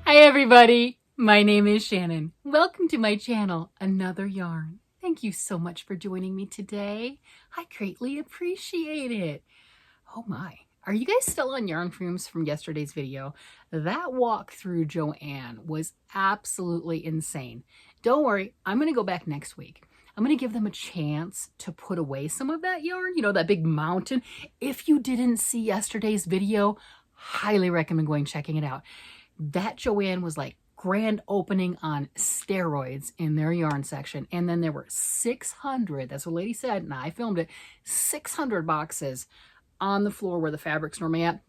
Hi everybody, my name is Shannon. Welcome to my channel, Another Yarn. Thank you so much for joining me today. I greatly appreciate it. Oh my, are you guys still on yarn fumes from yesterday's video? That walk through Joanne was absolutely insane. Don't worry, I'm going to go back next week. I'm going to give them a chance to put away some of that yarn, you know, that big mountain. If you didn't see yesterday's video, highly recommend going checking it out. That Joanne was like grand opening on steroids in their yarn section. And then there were 600, that's what lady said, and I filmed it, 600 boxes on the floor where the fabric's normally at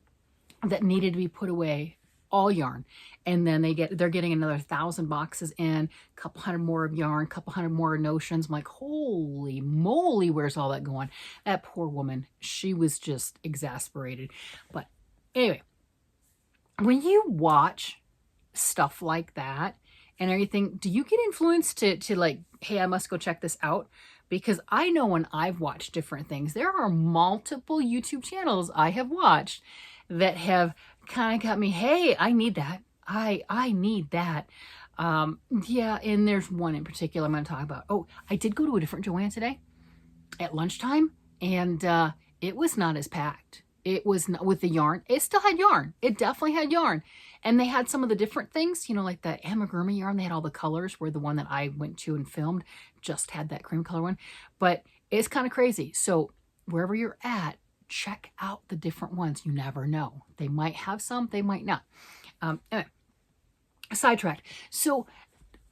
that needed to be put away, all yarn. And then they're getting another 1,000 boxes in, a couple hundred more of yarn, a couple hundred more notions. I'm like, holy moly, where's all that going? That poor woman, she was just exasperated. But anyway, when you watch stuff like that and everything, do you get influenced to like, hey, I must go check this out? Because I know when I've watched different things, there are multiple YouTube channels I have watched that have kind of got me, hey, I need that. I need that. Yeah, and there's one in particular I'm going to talk about. Oh, I did go to a different Joanne today at lunchtime, and it was not as packed. It was not with the yarn. It still had yarn. It definitely had yarn. And they had some of the different things, you know, like the amigurumi yarn. They had all the colors, where the one that I went to and filmed just had that cream color one. But it's kind of crazy. So wherever you're at, check out the different ones. You never know. They might have some, they might not. Anyway, sidetracked. So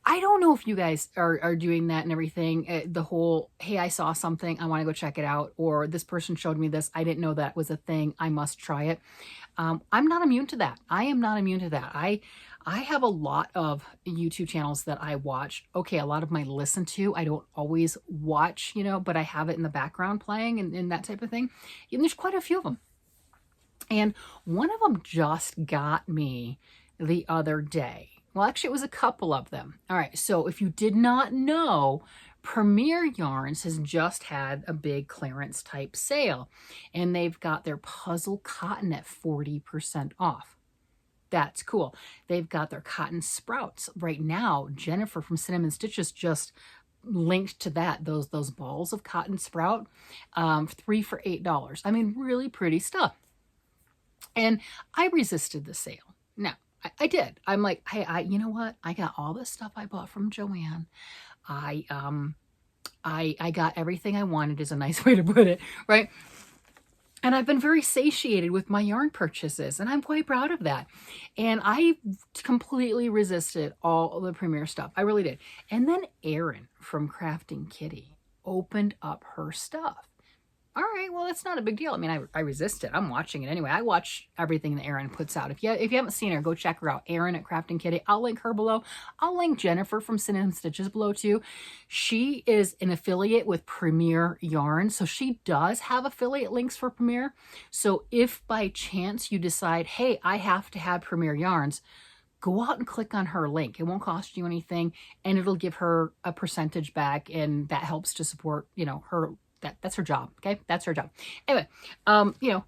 I don't know if you guys are doing that and everything. The whole, hey, I saw something, I want to go check it out. Or this person showed me this, I didn't know that was a thing, I must try it. I'm not immune to that. I am not immune to that. I have a lot of YouTube channels that I watch. Okay, a lot of them I listen to. I don't always watch, you know, but I have it in the background playing and that type of thing. And there's quite a few of them. And one of them just got me the other day. Well, actually, it was a couple of them. All right, so if you did not know, Premier Yarns has just had a big clearance type sale, and they've got their puzzle cotton at 40% off. That's cool. They've got their cotton sprouts right now. Jennifer from Cinnamon Stitches just linked to that, those balls of cotton sprout, 3 for $8. I mean, really pretty stuff. And I resisted the sale. Now, I did. I'm like, hey, you know what? I got all this stuff I bought from Joanne. I got everything I wanted, is a nice way to put it, right? And I've been very satiated with my yarn purchases, and I'm quite proud of that. And I completely resisted all the Premier stuff. I really did. And then Erin from Crafting Kitty opened up her stuff. All right, well, that's not a big deal. I mean, I resist it. I'm watching it anyway. I watch everything that Erin puts out. If you haven't seen her, go check her out. Erin at Crafting Kitty. I'll link her below. I'll link Jennifer from Cinnamon Stitches below too. She is an affiliate with Premier Yarn, so she does have affiliate links for Premier. So if by chance you decide, hey, I have to have Premier Yarns, go out and click on her link. It won't cost you anything, and it'll give her a percentage back, and that helps to support, you know, her. That's her job, okay? That's her job. Anyway, you know,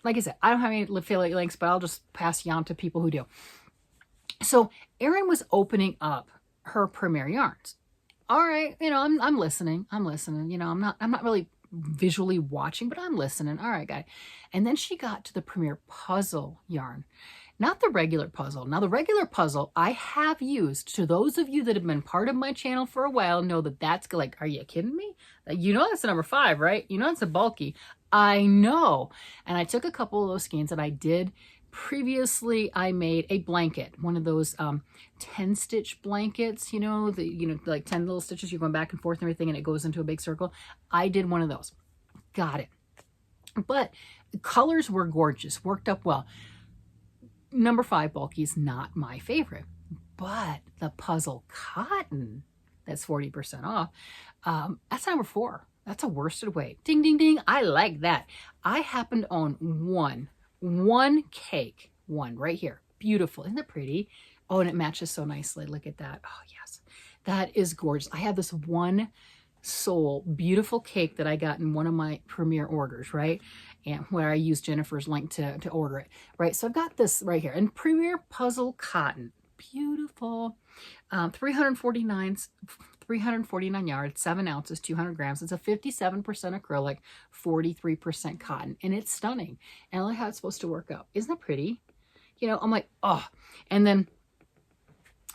like I said, I don't have any affiliate links, but I'll just pass you on to people who do. So Erin was opening up her Premier Yarns. All right, you know, I'm listening. I'm listening. You know, I'm not really visually watching, but I'm listening. All right, guy. And then she got to the Premier Puzzle yarn. Not the regular puzzle. Now, the regular puzzle I have used. To those of you that have been part of my channel for a while, know that that's like, are you kidding me? You know that's a number 5, right? You know it's a bulky. I know. And I took a couple of those skeins, and I did. Previously, I made a blanket, one of those 10-stitch blankets, you know, like 10 little stitches, you're going back and forth and everything, and it goes into a big circle. I did one of those. Got it. But the colors were gorgeous, worked up well. Number 5 bulky is not my favorite, but the puzzle cotton that's 40% off, that's number 4. That's a worsted weight. Ding, ding, ding. I like that. I happen to own one cake, one right here. Beautiful. Isn't that pretty? Oh, and it matches so nicely. Look at that. Oh, yes. That is gorgeous. I have this one soul beautiful cake that I got in one of my Premier orders, right? And where I used Jennifer's link to order it, right? So I've got this right here, and Premier Puzzle Cotton, beautiful. 349 349 yards, 7 ounces, 200 grams. It's a 57% acrylic, 43% cotton, and it's stunning. And look how it's supposed to work out. Isn't that pretty? You know, I'm like, oh. And then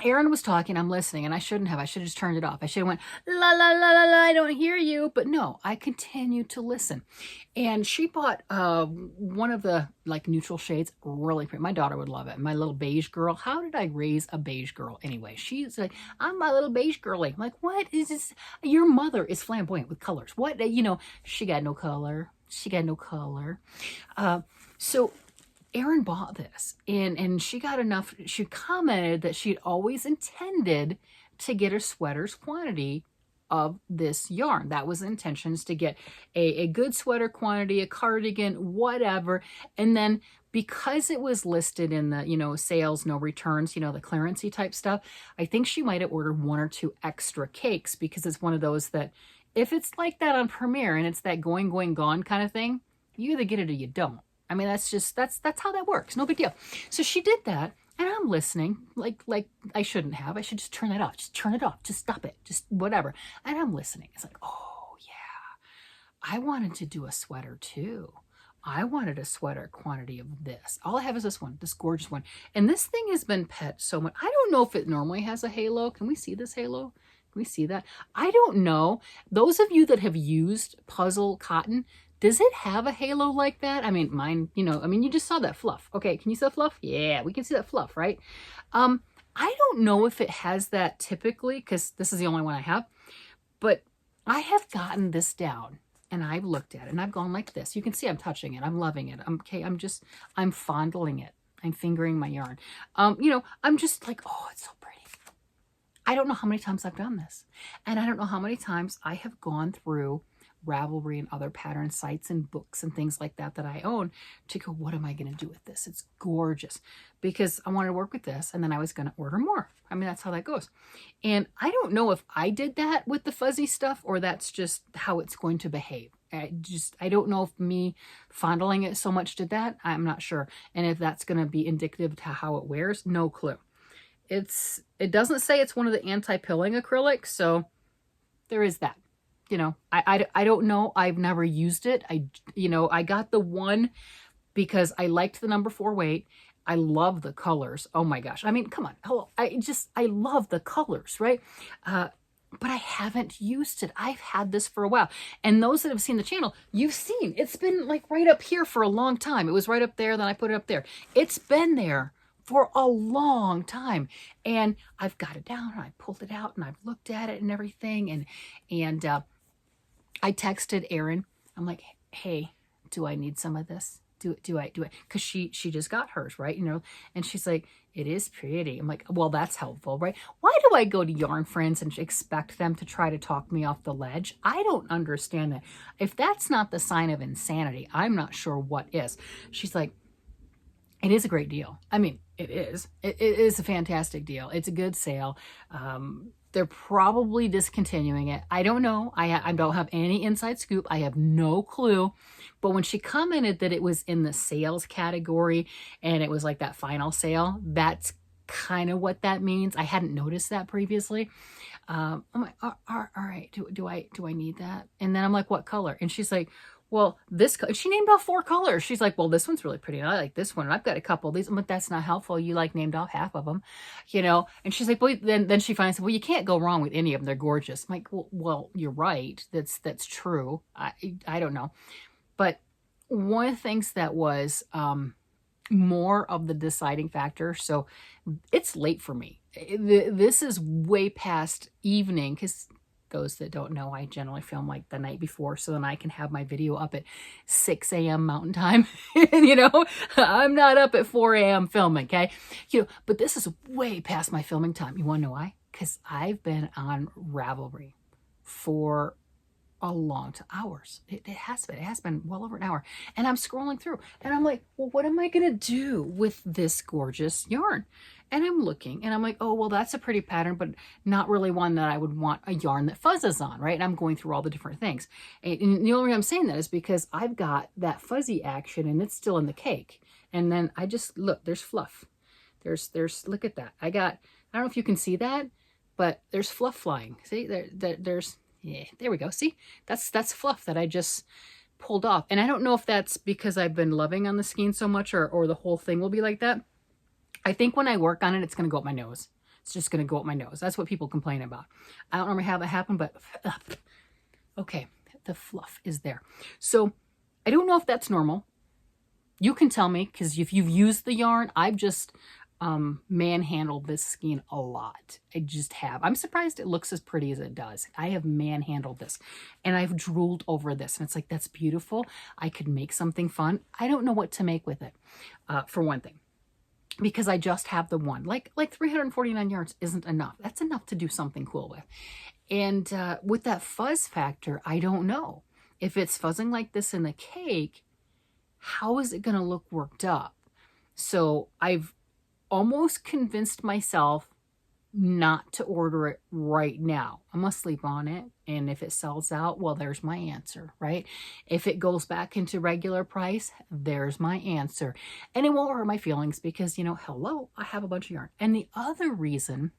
Erin was talking, I'm listening, and I shouldn't have. I should have just turned it off. I should have went, la, la, la, la, la, I don't hear you. But no, I continued to listen. And she bought one of the like neutral shades, really pretty. My daughter would love it. My little beige girl. How did I raise a beige girl anyway? She's like, I'm my little beige girly. I'm like, what is this? Your mother is flamboyant with colors. What? You know, she got no color. She got no color. So Erin bought this and she got enough. She commented that she'd always intended to get a sweater's quantity of this yarn. That was the intention, is to get a good sweater quantity, a cardigan, whatever. And then because it was listed in the, you know, sales, no returns, you know, the clearancey type stuff, I think she might have ordered 1 or 2 extra cakes, because it's one of those that if it's like that on Premiere and it's that going, gone kind of thing, you either get it or you don't. I mean, that's how that works. No big deal. So she did that, and I'm listening like I shouldn't have. I should just turn it off. Just turn it off. Just stop it. Just whatever. And I'm listening. It's like, oh, yeah. I wanted to do a sweater too. I wanted a sweater quantity of this. All I have is this one, this gorgeous one. And this thing has been pet so much. I don't know if it normally has a halo. Can we see this halo? Can we see that? I don't know. Those of you that have used puzzle cotton, does it have a halo like that? I mean, mine, you know, I mean, you just saw that fluff. Okay, can you see that fluff? Yeah, we can see that fluff, right? I don't know if it has that typically, because this is the only one I have, but I have gotten this down and I've looked at it and I've gone like this. You can see I'm touching it. I'm loving it. I'm fondling it. I'm fingering my yarn. You know, I'm just like, oh, it's so pretty. I don't know how many times I've done this. And I don't know how many times I have gone through Ravelry and other pattern sites and books and things like that I own to go, what am I going to do with this? It's gorgeous, because I wanted to work with this and then I was going to order more. I mean, that's how that goes. And I don't know if I did that with the fuzzy stuff or that's just how it's going to behave. I don't know if me fondling it so much did that. I'm not sure. And if that's going to be indicative to how it wears, no clue. It doesn't say it's one of the anti-pilling acrylics, so there is that. You know, I don't know. I've never used it. I got the one because I liked the number 4 weight. I love the colors. Oh my gosh. I mean, come on. Hello. I love the colors, right? But I haven't used it. I've had this for a while. And those that have seen the channel, you've seen it's been like right up here for a long time. It was right up there. Then I put it up there. It's been there for a long time. And I've got it down and I pulled it out and I've looked at it and everything. And I texted Erin. I'm like, hey, do I need some of this? Do I? Because she just got hers, right? You know, and she's like, it is pretty. I'm like, well, that's helpful, right? Why do I go to Yarn Friends and expect them to try to talk me off the ledge? I don't understand that. If that's not the sign of insanity, I'm not sure what is. She's like, it is a great deal. I mean, it is. It is a fantastic deal. It's a good sale. They're probably discontinuing it. I don't know. I don't have any inside scoop. I have no clue. But when she commented that it was in the sales category and it was like that final sale, that's kind of what that means. I hadn't noticed that previously. I'm like, all right, do I need that? And then I'm like, what color? And she's like, well, she named off 4 colors. She's like, well, this one's really pretty. And I like this one. And I've got a couple of these, but that's not helpful. You like named off half of them, you know? And she's like, well, then she finally said, well, you can't go wrong with any of them. They're gorgeous. I'm like, well, you're right. That's true. I don't know. But one of the things that was more of the deciding factor, so it's late for me. This is way past evening, because those that don't know, I generally film like the night before, so then I can have my video up at 6 a.m. Mountain Time. And, you know, I'm not up at 4 a.m. filming, okay? You know, but this is way past my filming time. You want to know why? Because I've been on Ravelry for a long time, hours. It has been well over an hour. And I'm scrolling through and I'm like, well, what am I going to do with this gorgeous yarn? And I'm looking and I'm like, oh, well, that's a pretty pattern, but not really one that I would want a yarn that fuzzes on, right? And I'm going through all the different things. And the only reason I'm saying that is because I've got that fuzzy action and it's still in the cake. And then I just, look, there's fluff. Look at that. I don't know if you can see that, but there's fluff flying. See, yeah, there we go. See, that's fluff that I just pulled off. And I don't know if that's because I've been loving on the skein so much, or the whole thing will be like that. I think when I work on it, it's going to go up my nose. It's just going to go up my nose. That's what people complain about. I don't remember how that happened, but okay, the fluff is there. So I don't know if that's normal. You can tell me, because if you've used the yarn, I've just manhandled this skein a lot. I just have. I'm surprised it looks as pretty as it does. I have manhandled this, and I've drooled over this, and it's like, that's beautiful. I could make something fun. I don't know what to make with it, for one thing, because I just have the one. Like 349 yards isn't enough. That's enough to do something cool with. And with that fuzz factor, I don't know. If it's fuzzing like this in the cake, how is it going to look worked up? So I've almost convinced myself not to order it right now. I'm going to sleep on it. And if it sells out, well, there's my answer, right? If it goes back into regular price, there's my answer. And it won't hurt my feelings because, hello, I have a bunch of yarn. And the other reason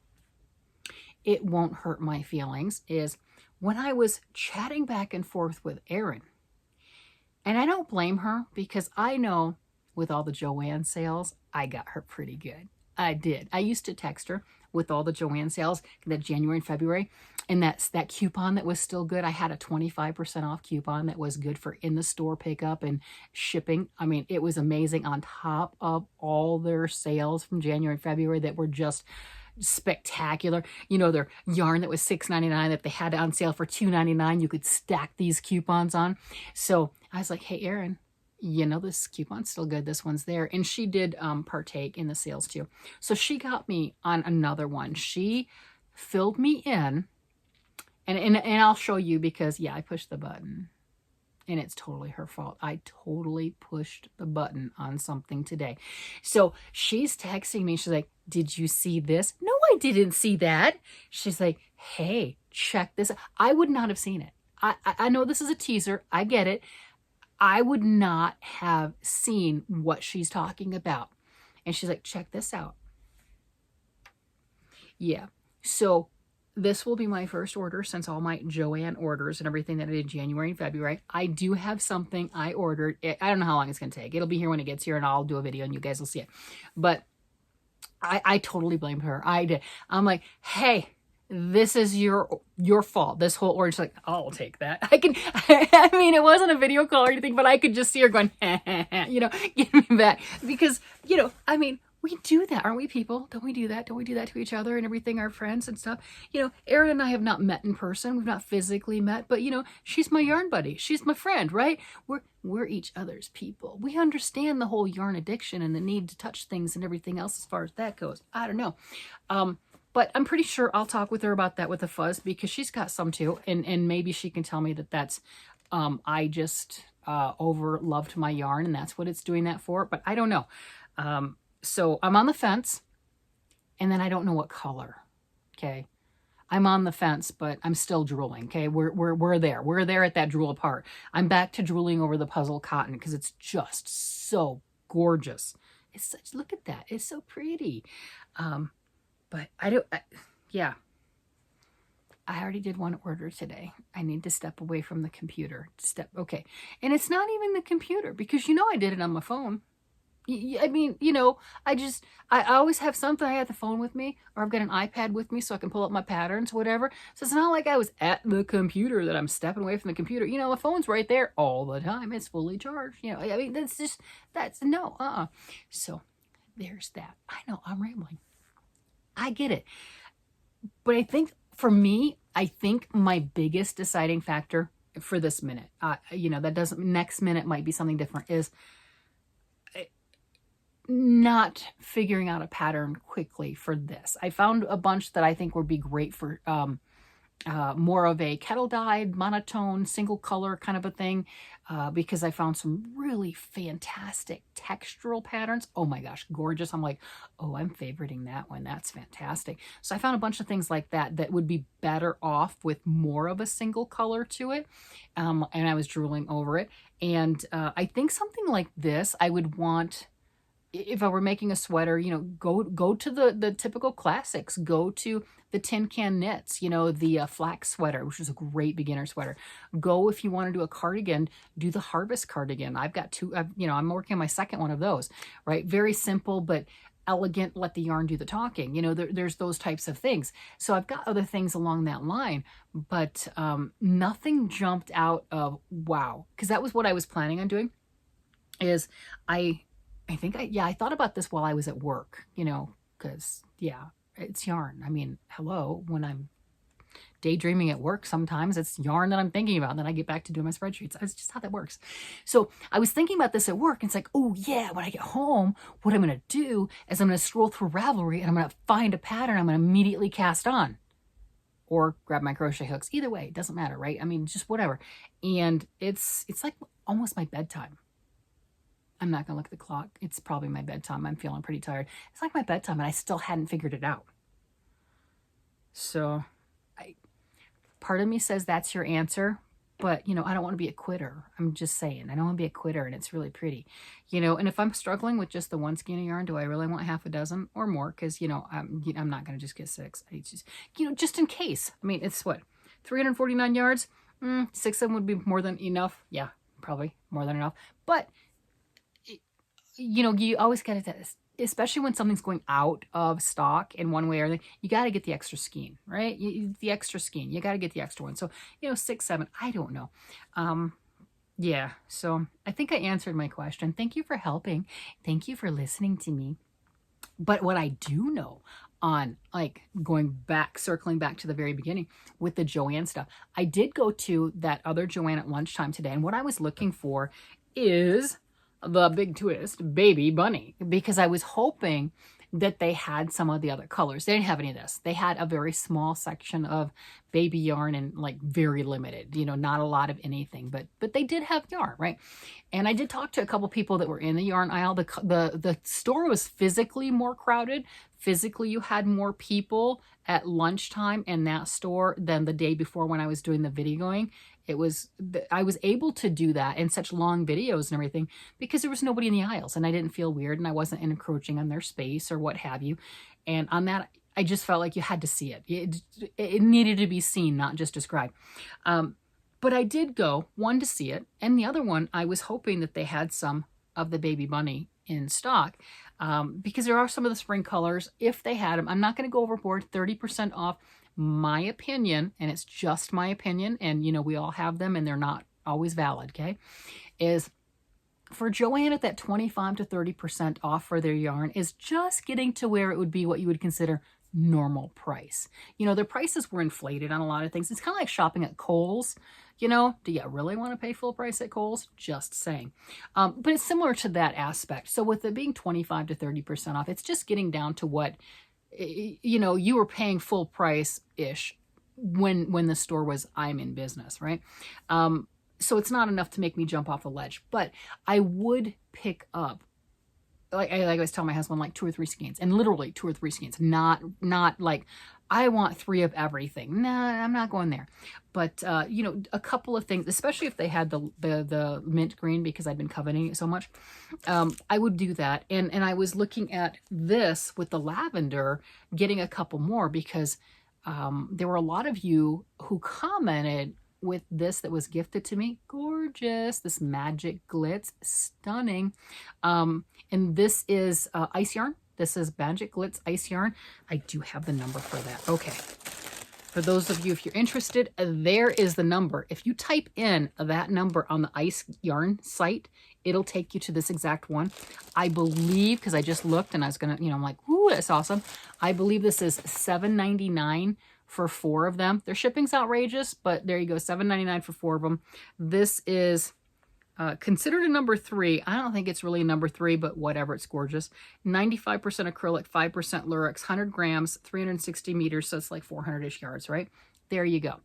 it won't hurt my feelings is when I was chatting back and forth with Erin, and I don't blame her because I know with all the Joann sales, I got her pretty good. I did. I used to text her with all the Joann sales, that January and February, and that coupon that was still good. I had a 25% off coupon that was good for in the store pickup and shipping. I mean, it was amazing on top of all their sales from January and February that were just spectacular. Their yarn that was $6.99 that they had on sale for $2.99, you could stack these coupons on. So I was like, hey, Erin, this coupon's still good. This one's there. And she did partake in the sales too. So she got me on another one. She filled me in, and I'll show you because, yeah, I pushed the button. And it's totally her fault. I totally pushed the button on something today. So she's texting me. She's like, did you see this? No, I didn't see that. She's like, hey, check this out. I would not have seen it. I know this is a teaser. I get it. I would not have seen what she's talking about. And she's like, check this out. Yeah. So this will be my first order since all my Joann orders and everything that I did January and February. I do have something I ordered. I don't know how long it's going to take. It'll be here when it gets here, and I'll do a video and you guys will see it. But I totally blamed her. I did. I'm like, hey, this is your fault. This whole order. She's like, I'll take that. I mean, it wasn't a video call or anything, but I could just see her going, give me back. Because, I mean, we do that, aren't we, people? Don't we do that? Don't we do that to each other and everything, our friends and stuff? Erin and I have not met in person. We've not physically met, but, she's my yarn buddy. She's my friend, right? We're each other's people. We understand the whole yarn addiction and the need to touch things and everything else as far as that goes. I don't know. But I'm pretty sure I'll talk with her about that with the fuzz because she's got some too. And maybe she can tell me that's, I just over loved my yarn and that's what it's doing that for. But I don't know. So I'm on the fence, and then I don't know what color. Okay. I'm on the fence, but I'm still drooling. Okay. We're there. We're there at that drool part. I'm back to drooling over the puzzle cotton because it's just so gorgeous. Look at that. It's so pretty. But yeah. I already did one order today. I need to step away from the computer. Okay. And it's not even the computer because I did it on my phone. I mean, I always have something. I have the phone with me, or I've got an iPad with me so I can pull up my patterns, whatever. So it's not like I was at the computer that I'm stepping away from the computer. My phone's right there all the time. It's fully charged. I mean, no. So there's that. I know I'm rambling. I get it. But I think for me, my biggest deciding factor for this minute, that doesn't, next minute might be something different, is not figuring out a pattern quickly for this. I found a bunch that I think would be great for more of a kettle dyed, monotone, single color kind of a thing, because I found some really fantastic textural patterns. Oh my gosh, gorgeous. I'm like, oh, I'm favoriting that one. That's fantastic. So I found a bunch of things like that would be better off with more of a single color to it. And I was drooling over it. And I think something like this, I would want if I were making a sweater, you know, go to the typical classics. Go to the Tin Can Knits, you know, the flax sweater, which is a great beginner sweater. Go, if you want to do a cardigan, do the Harvest cardigan. I've got two, you know, I'm working on my second one of those, right? Very simple, but elegant, let the yarn do the talking. You know, there's those types of things. So I've got other things along that line, but nothing jumped out of wow, because that was what I was planning on doing. Is I think I thought about this while I was at work, you know, because yeah, it's yarn. I mean, hello, when I'm daydreaming at work, sometimes it's yarn that I'm thinking about. And then I get back to doing my spreadsheets. That's just how that works. So I was thinking about this at work. And it's like, oh yeah, when I get home, what I'm going to do is I'm going to scroll through Ravelry and I'm going to find a pattern I'm going to immediately cast on. Or grab my crochet hooks. Either way, it doesn't matter, right? I mean, just whatever. And it's like almost my bedtime. I'm not going to look at the clock. It's probably my bedtime. I'm feeling pretty tired. It's like my bedtime, and I still hadn't figured it out. So part of me says that's your answer, but, you know, I don't want to be a quitter. I'm just saying, I don't want to be a quitter, and it's really pretty, you know. And if I'm struggling with just the one skein of yarn, do I really want half a dozen or more? Because, you know, I'm not going to just get 6. I just, you know, just in case. I mean, it's what, 349 yards? 6 of them would be more than enough. Yeah, probably more than enough. But you know, you always got to, especially when something's going out of stock in one way or the, you got to get the extra skein, right? The extra skein, you got to get the extra one. So, you know, 6, 7, I don't know. Yeah, so I think I answered my question. Thank you for helping. Thank you for listening to me. But what I do know on like circling back to the very beginning with the Joanne stuff, I did go to that other Joanne at lunchtime today. And what I was looking for is the big twist, Baby Bunny, because I was hoping that they had some of the other colors. They didn't have any of this. They had a very small section of baby yarn and like very limited, you know, not a lot of anything, but they did have yarn, right? And I did talk to a couple people that were in the yarn aisle. The store was physically more crowded. Physically, you had more people at lunchtime in that store than the day before when I was doing the videoing. I was able to do that in such long videos and everything because there was nobody in the aisles and I didn't feel weird and I wasn't encroaching on their space or what have you. And on that, I just felt like you had to see it. It needed to be seen, not just described. But I did go, one, to see it, and the other one, I was hoping that they had some of the Baby Bunny in stock because there are some of the spring colors. If they had them, I'm not going to go overboard, 30% off. My opinion, and it's just my opinion, and you know, we all have them and they're not always valid, okay, is for Joanne at that 25 to 30% off for their yarn is just getting to where it would be what you would consider normal price. You know, their prices were inflated on a lot of things. It's kind of like shopping at Kohl's. You know, do you really want to pay full price at Kohl's? Just saying. But it's similar to that aspect. So with it being 25 to 30% off, it's just getting down to what, you know, you were paying full price-ish when the store was I'm in business, right? So it's not enough to make me jump off the ledge, but I would pick up, like I was telling my husband, like 2 or 3 skeins, and literally 2 or 3 skeins, not like I want 3 of everything. Nah, I'm not going there. But, you know, a couple of things, especially if they had the mint green, because I've been coveting it so much, I would do that. And I was looking at this with the lavender, getting a couple more because there were a lot of you who commented with this that was gifted to me. Gorgeous. This Magic Glitz. Stunning. And this is ice yarn. This is Magic Glitz ice yarn. I do have the number for that. Okay. For those of you, if you're interested, there is the number. If you type in that number on the ice yarn site, it'll take you to this exact one. I believe, because I just looked and I was going to, you know, I'm like, ooh, that's awesome. I believe this is $7.99 for 4 of them. Their shipping's outrageous, but there you go, $7.99 for 4 of them. This is considered a number 3. I don't think it's really a number 3, but whatever, it's gorgeous. 95% acrylic, 5% Lurex, 100 grams, 360 meters, so it's like 400-ish yards, right? There you go.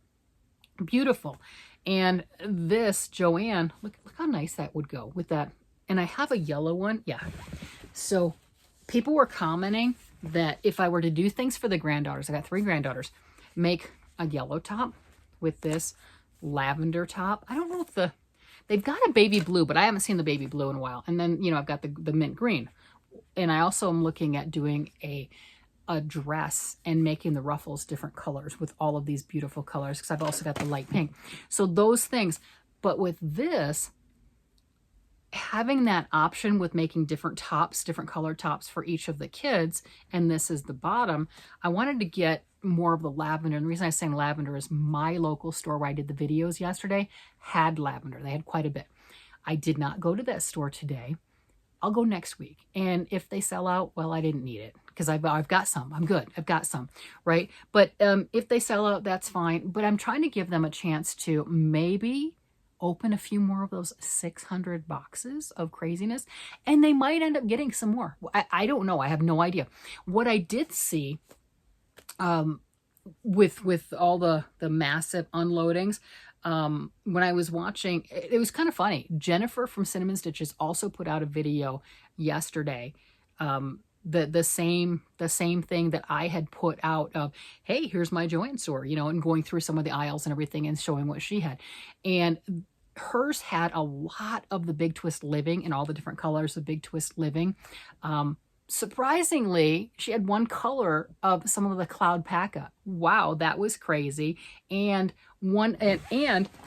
Beautiful. And this, Joanne, look how nice that would go with that. And I have a yellow one. Yeah. So people were commenting that if I were to do things for the granddaughters, I got 3 granddaughters, make a yellow top with this lavender top. I don't know if they've got a baby blue, but I haven't seen the baby blue in a while. And then, you know, I've got the mint green. And I also am looking at doing a dress and making the ruffles different colors with all of these beautiful colors, because I've also got the light pink. So those things. But with this, having that option with making different tops, different color tops for each of the kids, and this is the bottom, I wanted to get more of the lavender. And the reason I'm saying lavender is my local store where I did the videos yesterday had lavender. They had quite a bit. I did not go to that store today. I'll go next week. And if they sell out, well, I didn't need it because I've got some. I'm good. I've got some, right? But if they sell out, that's fine. But I'm trying to give them a chance to maybe open a few more of those 600 boxes of craziness, and they might end up getting some more. I don't know. I have no idea. What I did see with all the massive unloadings, when I was watching, it was kind of funny. Jennifer from Cinnamon Stitches also put out a video yesterday. The same thing that I had put out of, hey, here's my Joann store, you know, and going through some of the aisles and everything and showing what she had. And hers had a lot of the Big Twist Living and all the different colors of Big Twist Living. Surprisingly, she had one color of some of the Cloud Paca. Wow, that was crazy. And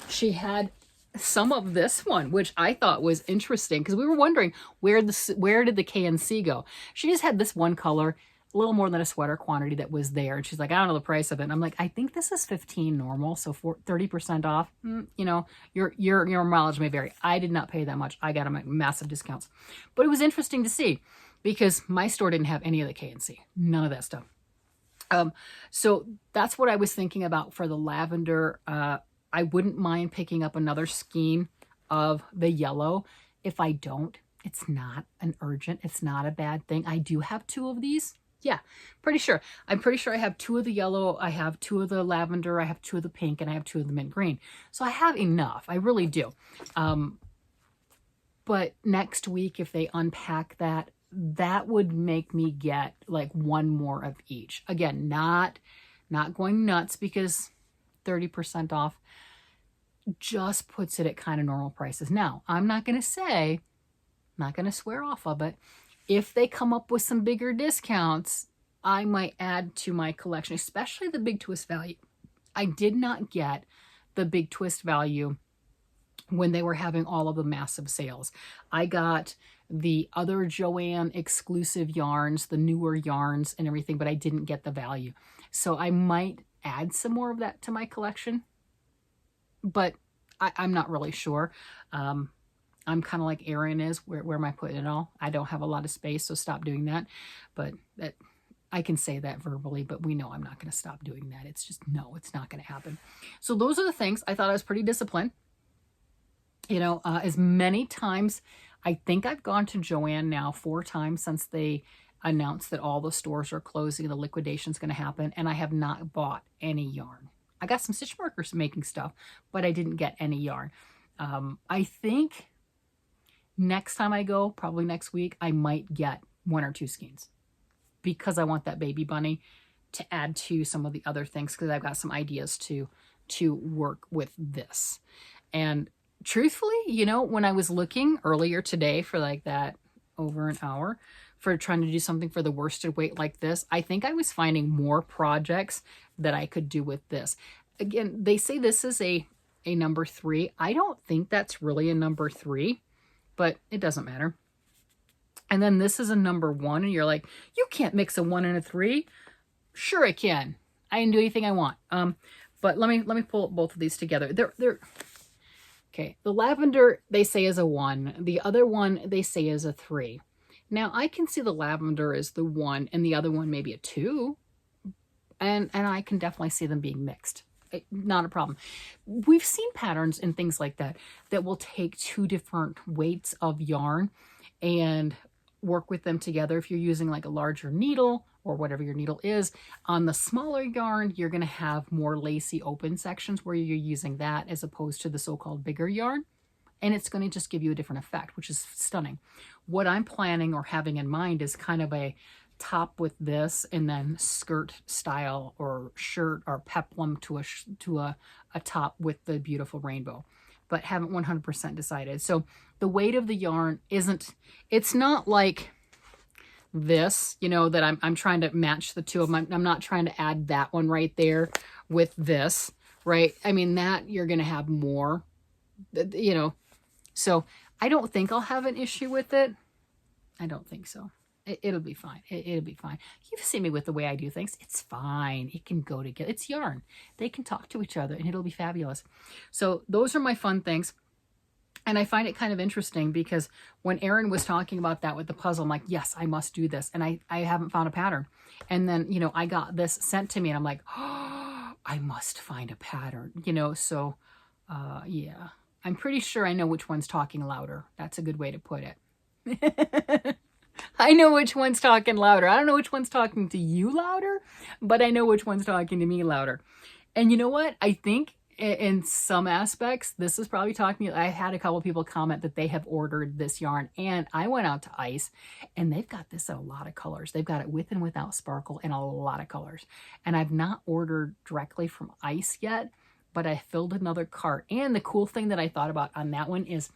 she had some of this one, which I thought was interesting because we were wondering where did the KNC go. She just had this one color, a little more than a sweater quantity that was there. And she's like, I don't know the price of it. And I'm like, I think this is $15 normal. So for 30% off, you know, your mileage may vary. I did not pay that much. I got them at massive discounts, but it was interesting to see because my store didn't have any of the KNC, none of that stuff. So that's what I was thinking about for the lavender. I wouldn't mind picking up another skein of the yellow. If I don't, it's not an urgent, it's not a bad thing. I do have 2 of these. Yeah, pretty sure. I'm pretty sure I have 2 of the yellow, I have 2 of the lavender, I have 2 of the pink, and I have 2 of the mint green. So I have enough. I really do. But next week, if they unpack that, that would make me get like 1 more of each. Again, not going nuts because 30% off just puts it at kind of normal prices. Now, I'm not going to swear off of it. If they come up with some bigger discounts, I might add to my collection, especially the Big Twist value. I did not get the Big Twist value when they were having all of the massive sales. I got the other Joann exclusive yarns, the newer yarns and everything, but I didn't get the value. So I might add some more of that to my collection, but I'm not really sure. I'm kind of like Erin is. Where am I putting it all? I don't have a lot of space, so stop doing that. But I can say that verbally, but we know I'm not going to stop doing that. It's just, no, it's not going to happen. So those are the things. I thought I was pretty disciplined. You know, as many times, I think I've gone to Joann now 4 times since they announced that all the stores are closing, the liquidation is going to happen, and I have not bought any yarn. I got some stitch markers making stuff, but I didn't get any yarn. I think next time I go, probably next week, I might get 1 or 2 skeins because I want that baby bunny to add to some of the other things because I've got some ideas to work with this. And truthfully, you know, when I was looking earlier today for like that over an hour for trying to do something for the worsted weight like this, I think I was finding more projects that I could do with this. Again, they say this is a number 3. I don't think that's really a number 3, but it doesn't matter. And then this is a number 1, and you're like, you can't mix a 1 and a 3. Sure I can. I can do anything I want. But let me pull both of these together. They're okay. The lavender they say is a 1. The other one they say is a 3. Now I can see the lavender as the 1 and the other one maybe a 2. And I can definitely see them being mixed. Not a problem. We've seen patterns and things like that that will take 2 different weights of yarn and work with them together. If you're using like a larger needle or whatever your needle is, on the smaller yarn, you're going to have more lacy open sections where you're using that as opposed to the so-called bigger yarn. And it's going to just give you a different effect, which is stunning. What I'm planning or having in mind is kind of a top with this and then skirt style or shirt or peplum to a top with the beautiful rainbow, but haven't 100% decided. So the weight of the yarn it's not like this, you know, that I'm trying to match the two of them. I'm not trying to add that one right there with this, right? I mean, that you're going to have more, you know, so I don't think I'll have an issue with it. I don't think so. It'll be fine. It'll be fine. You've seen me with the way I do things. It's fine. It can go together. It's yarn. They can talk to each other and it'll be fabulous. So those are my fun things. And I find it kind of interesting because when Erin was talking about that with the puzzle, I'm like, yes, I must do this. And I haven't found a pattern. And then, you know, I got this sent to me and I'm like, oh, I must find a pattern, you know? So, yeah, I'm pretty sure I know which one's talking louder. That's a good way to put it. I know which one's talking louder. I don't know which one's talking to you louder, but I know which one's talking to me louder. And you know what? I think in some aspects, this is probably talking. I had a couple people comment that they have ordered this yarn, and I went out to Ice, and they've got this in a lot of colors. They've got it with and without sparkle in a lot of colors. And I've not ordered directly from Ice yet, but I filled another cart. And the cool thing that I thought about on that one is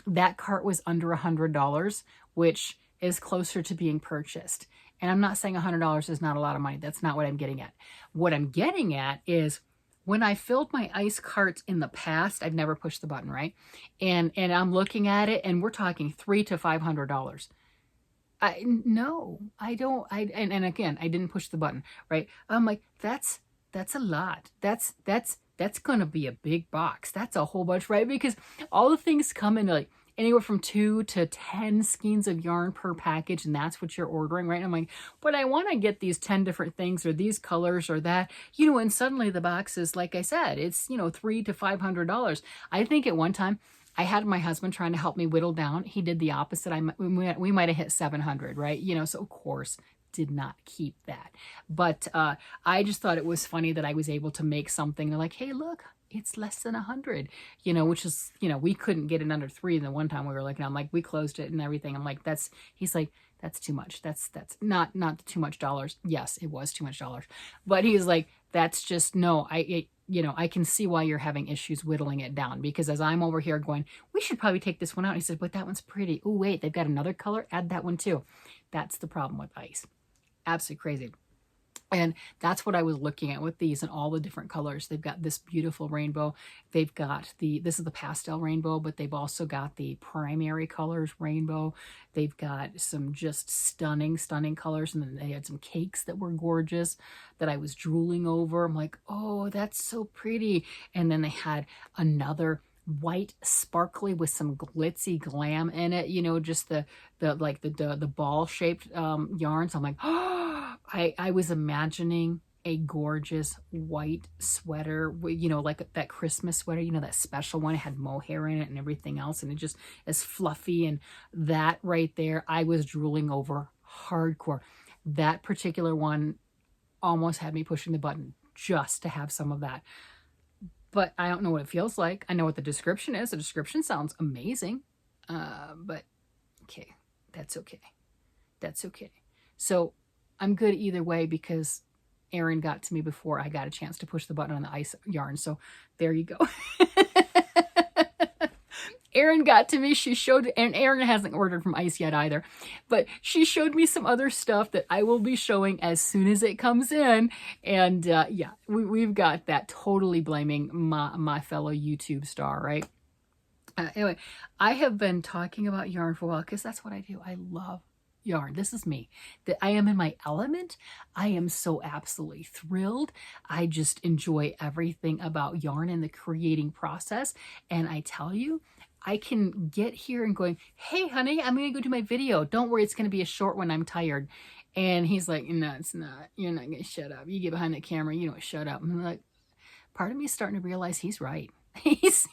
that cart was under $100, which is closer to being purchased. And I'm not saying $100 is not a lot of money. That's not what I'm getting at. What I'm getting at is when I filled my Ice carts in the past, I've never pushed the button, right? And I'm looking at it and we're talking $300 to $500. No, I don't. And again, I didn't push the button, right? I'm like, that's a lot. That's going to be a big box. That's a whole bunch, right? Because all the things come in like anywhere from 2 to 10 skeins of yarn per package, and that's what you're ordering, right? And I'm like, but I want to get these 10 different things or these colors or that, you know, and suddenly the box is, like I said, it's, you know, $300 to $500. I think at one time I had my husband trying to help me whittle down. He did the opposite. We might have hit 700, right? You know, so of course did not keep that. But I just thought it was funny that I was able to make something. They're like, hey, look, it's less than 100, you know, which is, you know, we couldn't get it under 3. And the one time we were looking, I'm like, we closed it and everything. I'm like, he's like, that's too much. That's not too much dollars. Yes, it was too much dollars. But he's like, that's just, no, you know, I can see why you're having issues whittling it down, because as I'm over here going, we should probably take this one out. He said, but that one's pretty. Oh, wait, they've got another color. Add that one too. That's the problem with Ice. Absolutely crazy. And that's what I was looking at with these and all the different colors. They've got this beautiful rainbow. They've got this is the pastel rainbow, but they've also got the primary colors rainbow. They've got some just stunning, stunning colors. And then they had some cakes that were gorgeous that I was drooling over. I'm like, oh, that's so pretty. And then they had another white sparkly with some glitzy glam in it, you know, just the ball shaped yarns. I'm like, oh, I was imagining a gorgeous white sweater, you know, like that Christmas sweater, you know, that special one. It had mohair in it and everything else, and it just is fluffy. And that right there, I was drooling over hardcore. That particular one almost had me pushing the button just to have some of that. But I don't know what it feels like. I know what the description is. The description sounds amazing. But okay, that's okay. That's okay. So I'm good either way because Erin got to me before I got a chance to push the button on the Ice yarn. So there you go. Erin got to me. She showed, and Erin hasn't ordered from Ice yet either, but she showed me some other stuff that I will be showing as soon as it comes in. And yeah, we've got that. Totally blaming my fellow YouTube star, right? Anyway, I have been talking about yarn for a while because that's what I do. I love yarn. This is me. That I am in my element. I am so absolutely thrilled. I just enjoy everything about yarn and the creating process. And I tell you, I can get here and going, hey, honey, I'm going to go do my video. Don't worry, it's going to be a short one. I'm tired. And he's like, no, it's not. You're not going to shut up. You get behind the camera, you don't shut up. And I'm like, part of me is starting to realize he's right. He's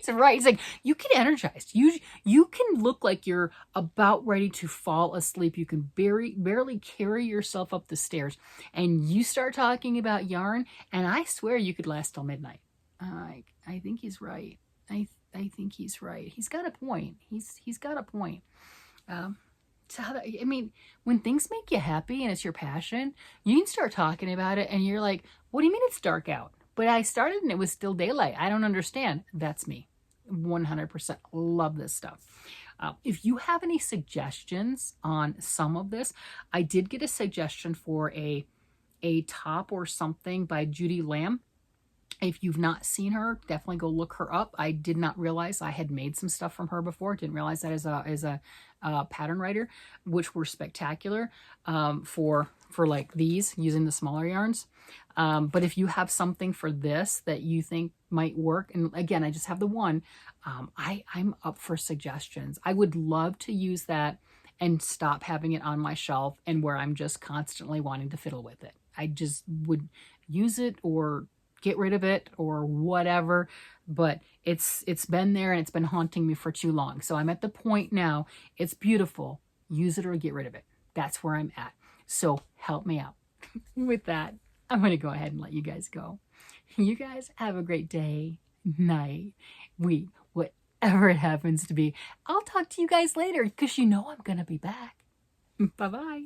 right. He's like, you get energized. You can look like you're about ready to fall asleep. You can barely carry yourself up the stairs. And you start talking about yarn, and I swear you could last till midnight. I think he's right. I think he's right. He's got a point. He's got a point. So I mean, when things make you happy and it's your passion, you can start talking about it and you're like, what do you mean it's dark out? But I started and it was still daylight. I don't understand. That's me. 100% love this stuff. If you have any suggestions on some of this, I did get a suggestion for a top or something by Judy Lamb. If you've not seen her, definitely go look her up. I did not realize I had made some stuff from her before. Didn't realize that as a pattern writer, which were spectacular for like these, using the smaller yarns. But if you have something for this that you think might work, and again, I just have the one, I'm up for suggestions. I would love to use that and stop having it on my shelf and where I'm just constantly wanting to fiddle with it. I just would use it or get rid of it or whatever, but it's been there and it's been haunting me for too long. So I'm at the point now, it's beautiful, use it or get rid of it. That's where I'm at. So help me out. With that, I'm going to go ahead and let you guys go. You guys have a great day, night, week, whatever it happens to be. I'll talk to you guys later because you know I'm going to be back. Bye-bye.